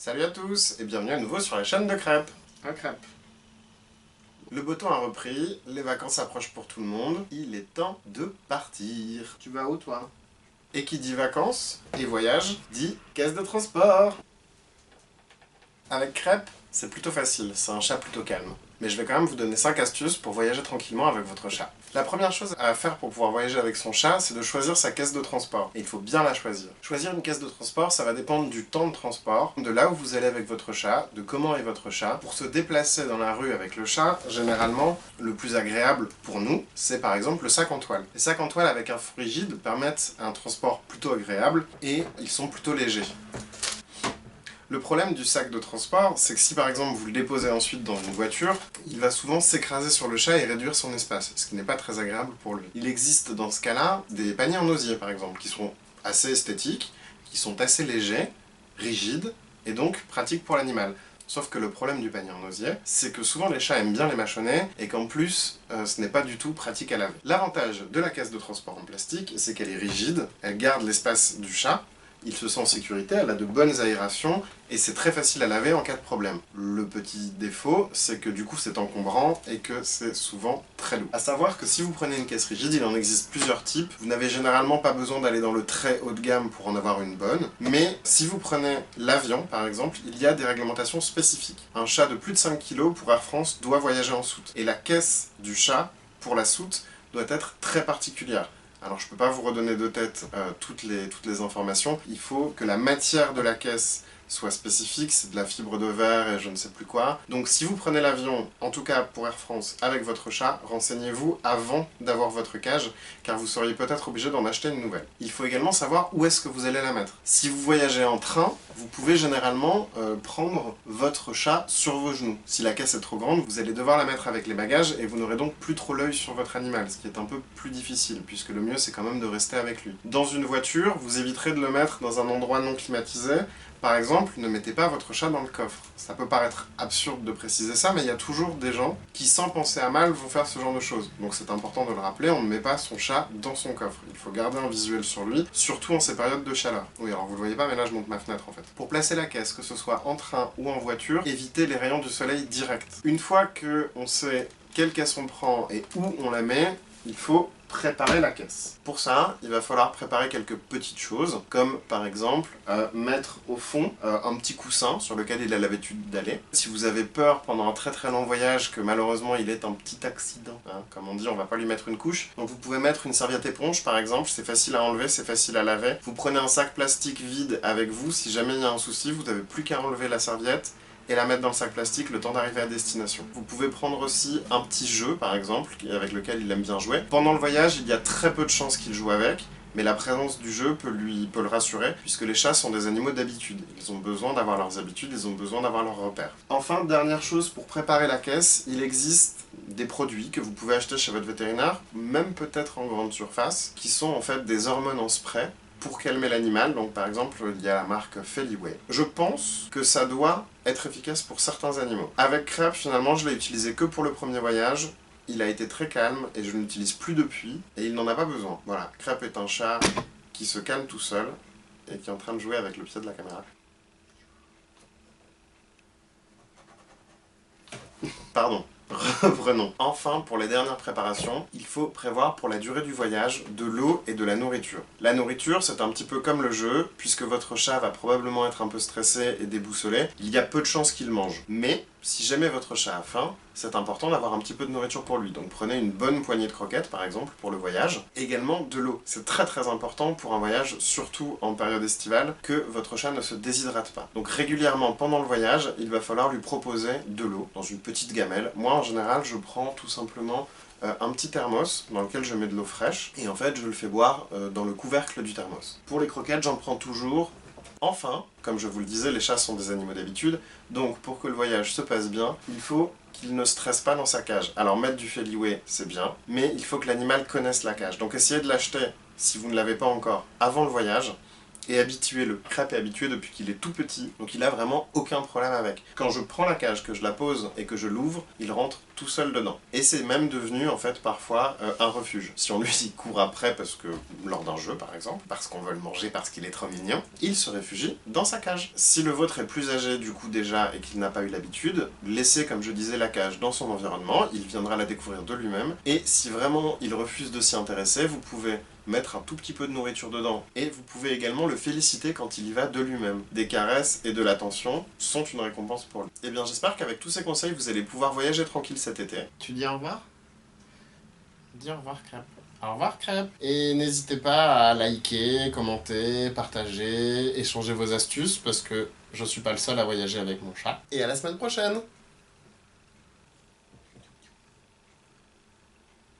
Salut à tous et bienvenue à nouveau sur la chaîne de Crêpes. Un crêpe. Le beau temps a repris, les vacances approchent pour tout le monde, il est temps de partir. Tu vas où toi? Et qui dit vacances et voyage dit caisse de transport. Avec Crêpe, c'est plutôt facile, c'est un chat plutôt calme. Mais je vais quand même vous donner 5 astuces pour voyager tranquillement avec votre chat. La première chose à faire pour pouvoir voyager avec son chat, c'est de choisir sa caisse de transport. Et il faut bien la choisir. Choisir une caisse de transport, ça va dépendre du temps de transport, de là où vous allez avec votre chat, de comment est votre chat. Pour se déplacer dans la rue avec le chat, généralement, le plus agréable pour nous, c'est par exemple le sac en toile. Les sacs en toile avec un fond rigide permettent un transport plutôt agréable et ils sont plutôt légers. Le problème du sac de transport, c'est que si par exemple vous le déposez ensuite dans une voiture, il va souvent s'écraser sur le chat et réduire son espace, ce qui n'est pas très agréable pour lui. Il existe dans ce cas-là des paniers en osier par exemple, qui sont assez esthétiques, qui sont assez légers, rigides, et donc pratiques pour l'animal. Sauf que le problème du panier en osier, c'est que souvent les chats aiment bien les mâchonner, et qu'en plus, ce n'est pas du tout pratique à laver. L'avantage de la caisse de transport en plastique, c'est qu'elle est rigide, elle garde l'espace du chat, il se sent en sécurité, elle a de bonnes aérations et c'est très facile à laver en cas de problème. Le petit défaut, c'est que du coup c'est encombrant et que c'est souvent très lourd. A savoir que si vous prenez une caisse rigide, il en existe plusieurs types. Vous n'avez généralement pas besoin d'aller dans le très haut de gamme pour en avoir une bonne. Mais si vous prenez l'avion par exemple, il y a des réglementations spécifiques. Un chat de plus de 5 kg pour Air France doit voyager en soute. Et la caisse du chat pour la soute doit être très particulière. Alors je ne peux pas vous redonner de tête toutes les informations. Il faut que la matière de la caisse soit spécifique, c'est de la fibre de verre et je ne sais plus quoi. Donc si vous prenez l'avion, en tout cas pour Air France, avec votre chat, renseignez-vous avant d'avoir votre cage, car vous seriez peut-être obligé d'en acheter une nouvelle. Il faut également savoir où est-ce que vous allez la mettre. Si vous voyagez en train, vous pouvez généralement prendre votre chat sur vos genoux. Si la caisse est trop grande, vous allez devoir la mettre avec les bagages et vous n'aurez donc plus trop l'œil sur votre animal, ce qui est un peu plus difficile, puisque le mieux c'est quand même de rester avec lui. Dans une voiture, vous éviterez de le mettre dans un endroit non climatisé. Par exemple, ne mettez pas votre chat dans le coffre. Ça peut paraître absurde de préciser ça, mais il y a toujours des gens qui, sans penser à mal, vont faire ce genre de choses. Donc c'est important de le rappeler, on ne met pas son chat dans son coffre. Il faut garder un visuel sur lui, surtout en ces périodes de chaleur. Oui, alors vous le voyez pas, mais là je monte ma fenêtre en fait. Pour placer la caisse, que ce soit en train ou en voiture, évitez les rayons du soleil direct. Une fois qu'on sait quelle caisse on prend et où on la met, il faut préparer la caisse. Pour ça, il va falloir préparer quelques petites choses, comme par exemple mettre au fond un petit coussin sur lequel il a l'habitude d'aller. Si vous avez peur pendant un très très long voyage que malheureusement il ait un petit accident, hein, comme on dit, on va pas lui mettre une couche, donc vous pouvez mettre une serviette éponge par exemple, c'est facile à enlever, c'est facile à laver. Vous prenez un sac plastique vide avec vous, si jamais il y a un souci, vous n'avez plus qu'à enlever la serviette et la mettre dans le sac plastique le temps d'arriver à destination. Vous pouvez prendre aussi un petit jeu, par exemple, avec lequel il aime bien jouer. Pendant le voyage, il y a très peu de chances qu'il joue avec, mais la présence du jeu peut le rassurer, puisque les chats sont des animaux d'habitude. Ils ont besoin d'avoir leurs habitudes, ils ont besoin d'avoir leurs repères. Enfin, dernière chose, pour préparer la caisse, il existe des produits que vous pouvez acheter chez votre vétérinaire, même peut-être en grande surface, qui sont en fait des hormones en spray, pour calmer l'animal. Donc par exemple, il y a la marque Feliway. Je pense que ça doit être efficace pour certains animaux. Avec Crêpe, finalement, je l'ai utilisé que pour le premier voyage. Il a été très calme et je ne l'utilise plus depuis et il n'en a pas besoin. Voilà, Crêpe est un chat qui se calme tout seul et qui est en train de jouer avec le pied de la caméra. Pardon. Reprenons. Enfin, pour les dernières préparations, il faut prévoir pour la durée du voyage de l'eau et de la nourriture. La nourriture, c'est un petit peu comme le jeu, puisque votre chat va probablement être un peu stressé et déboussolé, il y a peu de chances qu'il mange. Mais, si jamais votre chat a faim, c'est important d'avoir un petit peu de nourriture pour lui. Donc prenez une bonne poignée de croquettes, par exemple, pour le voyage. Également de l'eau. C'est très très important pour un voyage, surtout en période estivale, que votre chat ne se déshydrate pas. Donc régulièrement, pendant le voyage, il va falloir lui proposer de l'eau dans une petite gamelle. Moi, en général, je prends tout simplement un petit thermos dans lequel je mets de l'eau fraîche et en fait je le fais boire dans le couvercle du thermos. Pour les croquettes, j'en prends toujours. Enfin, comme je vous le disais, les chats sont des animaux d'habitude, donc pour que le voyage se passe bien, il faut qu'il ne stresse pas dans sa cage. Alors mettre du Feliway, c'est bien, mais il faut que l'animal connaisse la cage. Donc essayez de l'acheter, si vous ne l'avez pas encore, avant le voyage, Et habitué-le. Crêpe est habitué depuis qu'il est tout petit, donc il a vraiment aucun problème avec. Quand je prends la cage, que je la pose et que je l'ouvre, il rentre tout seul dedans. Et c'est même devenu en fait parfois un refuge. Si on lui dit court après parce que lors d'un jeu par exemple, parce qu'on veut le manger parce qu'il est trop mignon, il se réfugie dans sa cage. Si le vôtre est plus âgé du coup déjà et qu'il n'a pas eu l'habitude, laissez comme je disais la cage dans son environnement, il viendra la découvrir de lui-même. Et si vraiment il refuse de s'y intéresser, vous pouvez mettre un tout petit peu de nourriture dedans. Et vous pouvez également le féliciter quand il y va de lui-même. Des caresses et de l'attention sont une récompense pour lui. Et bien j'espère qu'avec tous ces conseils, vous allez pouvoir voyager tranquille cet été. Tu dis au revoir? Dis au revoir Crêpe. Au revoir Crêpe. Et n'hésitez pas à liker, commenter, partager, échanger vos astuces parce que je suis pas le seul à voyager avec mon chat. Et à la semaine prochaine!